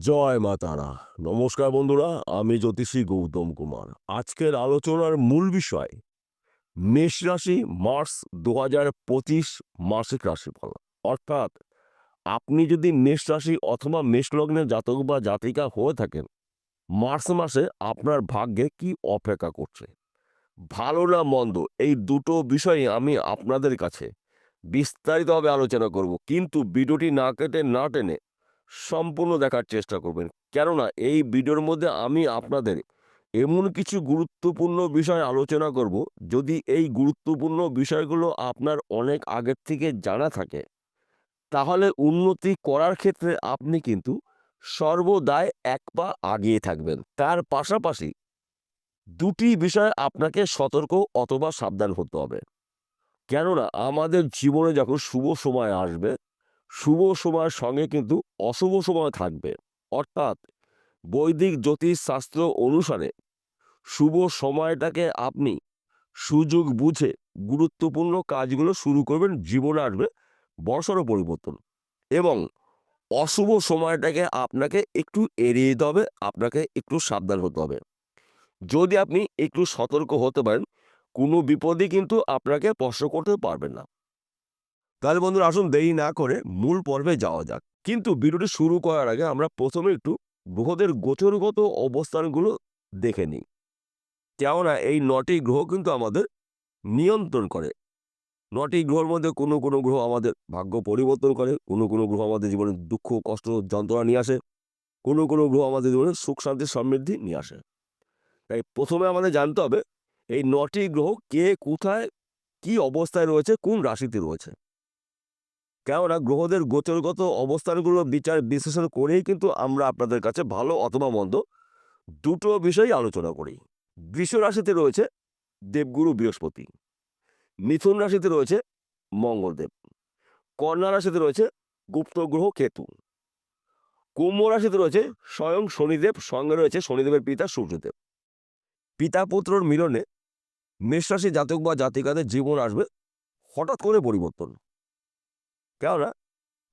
জয় মা তারা। নমস্কার বন্ধুরা, আমি জ্যোতিষী গৌতম কুমার। আজকের আলোচনার মূল বিষয় মেষ রাশি মার্চ 2025 মাসিক রাশিফল। অর্থাৎ আপনি যদি মেষ রাশি অথবা মেষ লগ্নের জাতক বা জাতিকা হয়ে থাকেন, মার্চ মাসে আপনার ভাগ্যে কি অপেক্ষা করছে, ভালো না মন্দ, এই দুটো বিষয়ে আমি আপনাদের কাছে বিস্তারিতভাবে আলোচনা করব। কিন্তু ভিডিওটি না কেটে না টেনে সম্পূর্ণ দেখার চেষ্টা করবেন, কেননা এই ভিডিওর মধ্যে আমি আপনাদের এমন কিছু গুরুত্বপূর্ণ বিষয় আলোচনা করব, যদি এই গুরুত্বপূর্ণ বিষয়গুলো আপনার অনেক আগের থেকে জানা থাকে, তাহলে উন্নতি করার ক্ষেত্রে আপনি কিন্তু সর্বদাই এক পা আগিয়ে থাকবেন। তার পাশাপাশি দুটি বিষয়ে আপনাকে সতর্ক অথবা সাবধান হতে হবে, কেননা আমাদের জীবনে যখন শুভ সময় আসবে, শুভ সময়ের সঙ্গে কিন্তু অশুভ সময় থাকবে। অর্থাৎ বৈদিক জ্যোতিষ শাস্ত্র অনুসারে শুভ সময়টাকে আপনি সুযোগ বুঝে গুরুত্বপূর্ণ কাজগুলো শুরু করবেন, জীবনে আসবে বড়সড় পরিবর্তন। এবং অশুভ সময়টাকে আপনাকে একটু এড়িয়ে দিতে হবে, আপনাকে একটু সাবধান হতে হবে। যদি আপনি একটু সতর্ক হতে পারেন, কোনো বিপদই কিন্তু আপনাকে স্পর্শ করতে পারবেন না। তাহলে বন্ধুরা, আসুন দেরি না করে মূল পর্বে যাওয়া যাক। কিন্তু ভিডিওটি শুরু করার আগে আমরা প্রথমে একটু গ্রহদের গোচরগত অবস্থানগুলো দেখে নিই। কেননা এই 9টি গ্রহ কিন্তু আমাদের নিয়ন্ত্রণ করে। 9টি গ্রহের মধ্যে কোনো কোনো গ্রহ আমাদের ভাগ্য পরিবর্তন করে, কোনো কোনো গ্রহ আমাদের জীবনে দুঃখ কষ্ট যন্ত্রণা নিয়ে আসে, কোনো কোনো গ্রহ আমাদের জীবনে সুখ শান্তি সমৃদ্ধি নিয়ে আসে। তাই প্রথমে আমাদের জানতে হবে এই 9টি গ্রহ কে কোথায় কি অবস্থায় রয়েছে, কোন রাশিতে রয়েছে। কেননা গ্রহদের গোচরগত অবস্থানগুলো বিচার বিশ্লেষণ করেই কিন্তু আমরা আপনাদের কাছে ভালো অথবা মন্দ দুটো বিষয় আলোচনা করি। বৃষ রাশিতে রয়েছে দেবগুরু বৃহস্পতি, মিথুন রাশিতে রয়েছে মঙ্গলদেব, কন্যা রাশিতে রয়েছে গুপ্ত গ্রহ কেতু, কুম্ভ রাশিতে রয়েছে স্বয়ং শনিদেব, সঙ্গে রয়েছে শনিদেবের পিতা সূর্যদেব। পিতা পুত্রর মিলনে মেষ রাশি জাতক বা জাতিকাদের জীবন আসবে হঠাৎ করে পরিবর্তন। কেননা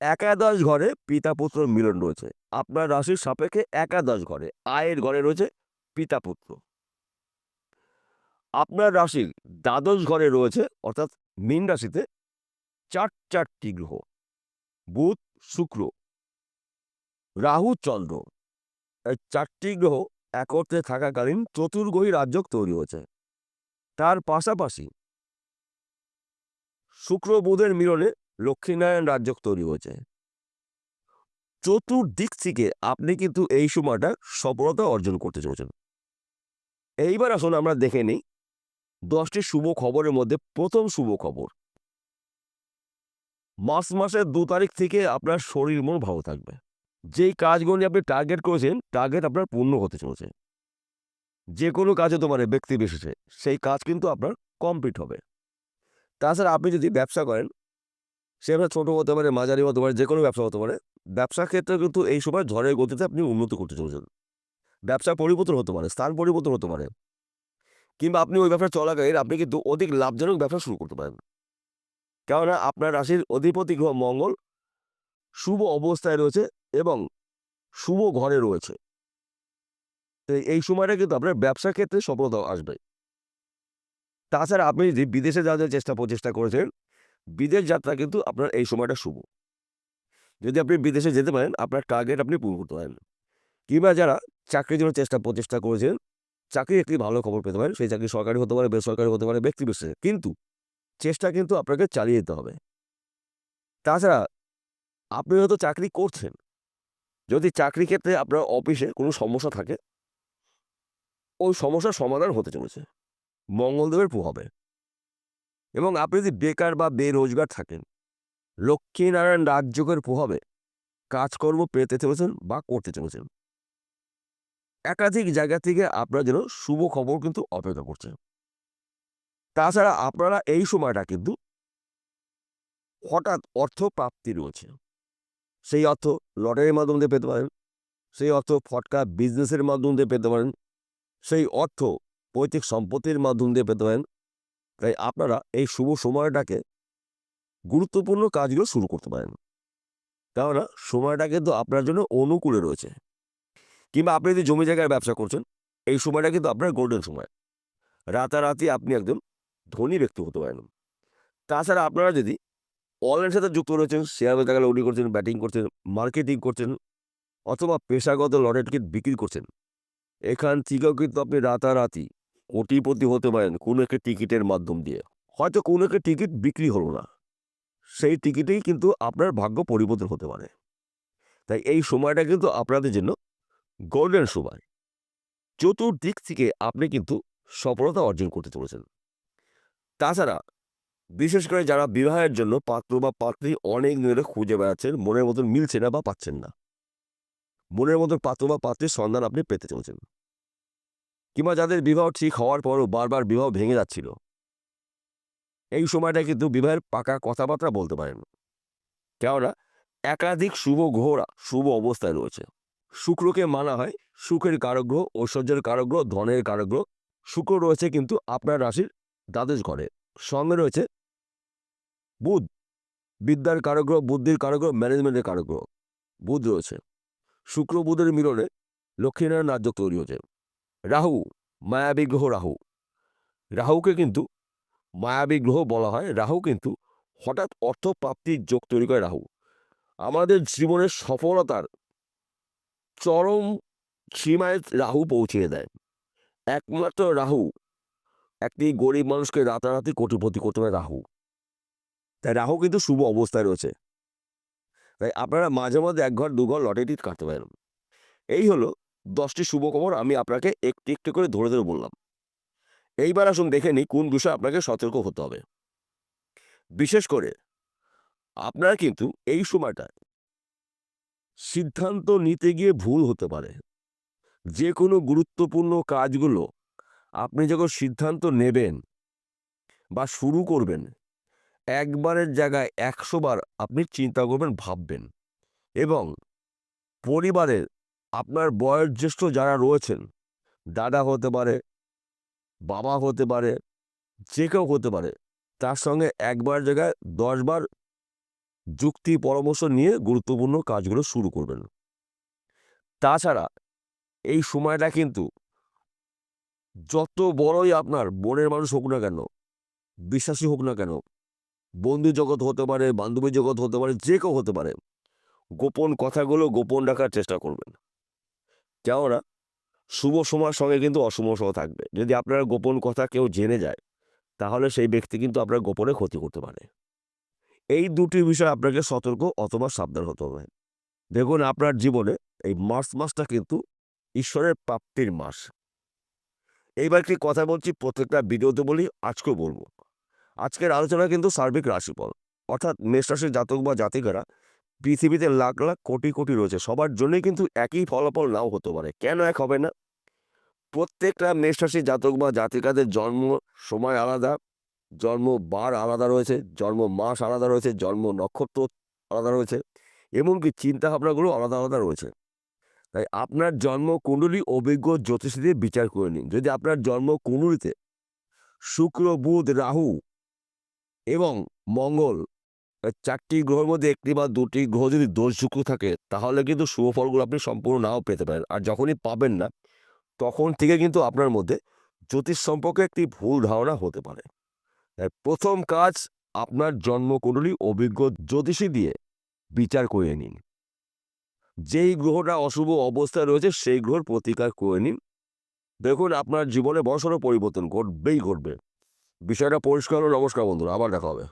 একাদশ ঘরে পিতা পুত্র মিলন রয়েছে। আপনার রাশির সাপেক্ষে একাদশ ঘরে আয়ের ঘরে রয়েছে পিতা পুত্র। আপনার রাশির দ্বাদশ ঘরে রয়েছে, অর্থাৎ মীন রাশিতে চারটি গ্রহ, বুধ শুক্র রাহু চন্দ্র। এই 4টি গ্রহ একত্রে থাকাকালীন চতুর্গ্রহী রাজ্য তৈরি হয়েছে। তার পাশাপাশি শুক্র বুধের মিলনে লক্ষ্মীনারায়ণ রাজ্য তৈরি হয়েছে। চতুর্দিক থেকে আপনি কিন্তু এই সময়টা সফলতা অর্জন করতে চলেছেন। এইবার আসুন আমরা দেখে নিই 10টি শুভ খবরের মধ্যে প্রথম শুভ খবর, মার্চ মাসের 2 তারিখ থেকে আপনার শরীর মন ভালো থাকবে। যেই কাজগুলো নিয়ে আপনি টার্গেট করেছেন, টার্গেট আপনার পূর্ণ হতে চলেছে। যে কোনো কাজ হতে পারে ব্যক্তি বিশেষে, সেই কাজ কিন্তু আপনার কমপ্লিট হবে। তাছাড়া আপনি যদি ব্যবসা করেন, সেটা ছোট হতে পারে, মাঝারি হতে পারে, যে কোনো ব্যবসা হতে পারে, ব্যবসার ক্ষেত্রে কিন্তু এই সময় ঝড়ের গতিতে আপনি উন্নতি করতে চলেছেন। ব্যবসা পরিবর্তন হতে পারে, স্থান পরিবর্তন হতে পারে, কিংবা আপনি ওই ব্যবসা চলাকালীন আপনি কিন্তু অধিক লাভজনক ব্যবসা শুরু করতে পারেন। কেননা আপনার রাশির অধিপতি গ্রহ মঙ্গল শুভ অবস্থায় রয়েছে এবং শুভ ঘরে রয়েছে। তো এই সময়টা কিন্তু আপনার ব্যবসার ক্ষেত্রে সফলতা আসবে। তাছাড়া আপনি যদি বিদেশে যাওয়ার প্রচেষ্টা করেছেন, বিদেশ যাত্রা কিন্তু আপনার এই সময়টা শুভ। যদি আপনি বিদেশে যেতে পারেন, আপনার টার্গেট আপনি পূরণ করতে পারেন। কিংবা যারা চাকরির জন্য প্রচেষ্টা করেছেন, চাকরির একটি ভালো খবর পেতে পারেন। সেই চাকরি সরকারি হতে পারে, বেসরকারি হতে পারে, ব্যক্তি বিশেষে, কিন্তু চেষ্টা কিন্তু আপনাকে চালিয়ে যেতে হবে। তাছাড়া আপনি হয়তো চাকরি করছেন, যদি চাকরি ক্ষেত্রে আপনার অফিসে কোনো সমস্যা থাকে, ওই সমস্যার সমাধান হতে চলেছে মঙ্গলদেবের প্রভাবে। এবং আপনি যদি বেকার বা বেরোজগার থাকেন, লক্ষ্মীনারায়ণ রাজযোগের প্রভাবে কাজকর্ম পেতে চলেছেন বা করতে চলেছেন। একাধিক জায়গা থেকে আপনার জন্য শুভ খবর কিন্তু অপেক্ষা করছে। তাছাড়া আপনারা এই সময়টা কিন্তু হঠাৎ অর্থ প্রাপ্তি রয়েছে। সেই অর্থ লটারির মাধ্যম দিয়ে পেতে পারেন, সেই অর্থ ফটকা বিজনেসের মাধ্যম দিয়ে পেতে পারেন, সেই অর্থ পৈতৃক সম্পত্তির মাধ্যম দিয়ে পেতে পারেন। তাই আপনারা এই শুভ সময়টাকে গুরুত্বপূর্ণ কাজগুলো শুরু করতে পারেন, কেননা সময়টা কিন্তু আপনার জন্য অনুকূলে রয়েছে। কিংবা আপনি যদি জমি জায়গায় ব্যবসা করছেন, এই সময়টা কিন্তু আপনার গোল্ডেন সময়। রাতারাতি আপনি একজন ধনী ব্যক্তি হতে পারেন। তাছাড়া আপনারা যদি অনলাইনের সাথে যুক্ত রয়েছেন, শেয়ার বাজারে লটারি করছেন, ব্যাটিং করছেন, মার্কেটিং করছেন অথবা পেশাগত লটারি টিকিট বিক্রি করছেন, এখান থেকেও কিন্তু আপনি রাতারাতি কোটিপতি হতে পারেন কোনো একটা টিকিটের মাধ্যম দিয়ে। হয়তো কোনো একটা টিকিট বিক্রি হলো না, সেই টিকিটেই কিন্তু আপনার ভাগ্য পরিবর্তন হতে পারে। তাই এই সময়টা কিন্তু আপনাদের জন্য গোল্ডেন সময়। চতুর্দিক থেকে আপনি কিন্তু সফলতা অর্জন করতে চলেছেন। তাছাড়া বিশেষ করে যারা বিবাহের জন্য পাত্র বা পাত্রী অনেক ধরে খুঁজে বেড়াচ্ছেন, মনের মতন মিলছে না বা পাচ্ছেন না, মনের মতন পাত্র বা পাত্রীর সন্ধান আপনি পেতে চলেছেন। কিংবা যাদের বিবাহ ঠিক হওয়ার পরও বারবার বিবাহ ভেঙে যাচ্ছিল, এই সময়টা কিন্তু বিবাহের পাকা কথাবার্তা বলতে পারেন। কেননা একাধিক শুভ গ্রহরা শুভ অবস্থায় রয়েছে। শুক্রকে মানা হয় সুখের কারগ্রহ, ঐশ্বর্যের কারগ্রহ, ধনের কারগ্রহ। শুক্র রয়েছে কিন্তু আপনার রাশির দ্বাদশ ঘরে। সঙ্গে রয়েছে বুধ, বিদ্যার কারগ্রহ, বুদ্ধির কারগ্রহ, ম্যানেজমেন্টের কারগ্রহ। বুধ রয়েছে। শুক্র বুধের মিলনে লক্ষ্মীনারায়ণ রাজ্য তৈরি হয়েছে। রাহু, মায়াবী গ্রহ রাহু। রাহুকে কিন্তু মায়াবী গ্রহ বলা হয়। রাহু কিন্তু হঠাৎ অর্থ প্রাপ্তির যোগ তৈরি করে। রাহু আমাদের জীবনের সফলতার চরম সীমায় রাহু পৌঁছিয়ে দেয়। একমাত্র রাহু একটি গরিব মানুষকে রাতারাতি কোটিপতি করতে পারে। রাহু, তাই রাহু কিন্তু শুভ অবস্থায় রয়েছে। তাই আপনারা মাঝে মধ্যে 1 ঘর 2 ঘর লটারি টিকিট কাটতে পারেন। এই হলো 10টি শুভ খবর আমি আপনাকে একটু একটু করে ধরে ধরে বললাম। এইবার আসুন দেখে নিই কোন বিষয়ে আপনাকে সতর্ক হতে হবে। বিশেষ করে আপনার কিন্তু এই সময়টায় সিদ্ধান্ত নিতে গিয়ে ভুল হতে পারে। যে কোনো গুরুত্বপূর্ণ কাজগুলো আপনি যখন সিদ্ধান্ত নেবেন বা শুরু করবেন, একবারের জায়গায় 100 বার আপনি চিন্তা করবেন, ভাববেন। এবং পরিবারের আপনার বয়োজ্যেষ্ঠ যারা রয়েছেন, দাদা হতে পারে, বাবা হতে পারে, যে কেউ হতে পারে, তার সঙ্গে একবার জায়গায় 10 বার যুক্তি পরামর্শ নিয়ে গুরুত্বপূর্ণ কাজগুলো শুরু করবেন। তাছাড়া এই সময়টা কিন্তু যত বড়ই আপনার মনের মানুষ হোক না কেন, বিশ্বাসী হোক না কেন, বন্ধু জগৎ হতে পারে, বান্ধবী জগৎ হতে পারে, যে কেউ হতে পারে, গোপন কথাগুলো গোপন রাখার চেষ্টা করবেন। কেননা শুভ সময়ের সঙ্গে কিন্তু অশুভ সময় থাকবে। যদি আপনার গোপন কথা কেউ জেনে যায়, তাহলে সেই ব্যক্তি কিন্তু আপনার গোপনে ক্ষতি করতে পারে। এই দুটি বিষয় আপনাকে সতর্ক অথবা সাবধান হতে হবে। দেখুন আপনার জীবনে এই মার্চ মাসটা কিন্তু ঈশ্বরের প্রাপ্তির মাস। এইবার কি কথা বলছি প্রত্যেকটা ভিডিওতে বলি, আজকেও বলবো। আজকের আলোচনা কিন্তু সার্বিক রাশিফল, অর্থাৎ মেষ রাশির জাতক বা জাতিকারা পৃথিবীতে লাখ লাখ কোটি কোটি রয়েছে, সবার জন্যই কিন্তু একই ফলাফল নাও হতে পারে। কেন এক হবে না? প্রত্যেকটা মেষ রাশির জাতক বা জাতিকাদের জন্ম সময় আলাদা, জন্ম বার আলাদা রয়েছে, জন্ম মাস আলাদা রয়েছে, জন্ম নক্ষত্র আলাদা রয়েছে, এমনকি চিন্তাভাবনাগুলো আলাদা আলাদা রয়েছে। তাই আপনার জন্ম কুণ্ডলী অভিজ্ঞ জ্যোতিষী দিয়ে বিচার করে নিন। যদি আপনার জন্ম কুণ্ডলীতে শুক্র, বুধ, রাহু এবং মঙ্গল 4টি গ্রহের মধ্যে 1টি বা 2টি গ্রহ যদি দোষযুক্ত থাকে, তাহলে কিন্তু শুভ ফলগুলো আপনি সম্পূর্ণ নাও পেতে পারেন। আর যখনই পাবেন না, তখন থেকে কিন্তু আপনার মধ্যে জ্যোতিষ সম্পর্কে একটি ভুল ধারণা হতে পারে। তাই প্রথম কাজ, আপনার জন্মকুণ্ডলী অভিজ্ঞ জ্যোতিষী দিয়ে বিচার করে নিন। যেই গ্রহটা অশুভ অবস্থায় রয়েছে সেই গ্রহের প্রতিকার করে নিন। দেখুন আপনার জীবনে বড়সড় পরিবর্তন ঘটবেই ঘটবে। বিষয়টা পরিষ্কার হলো। নমস্কার বন্ধুরা, আবার দেখা হবে।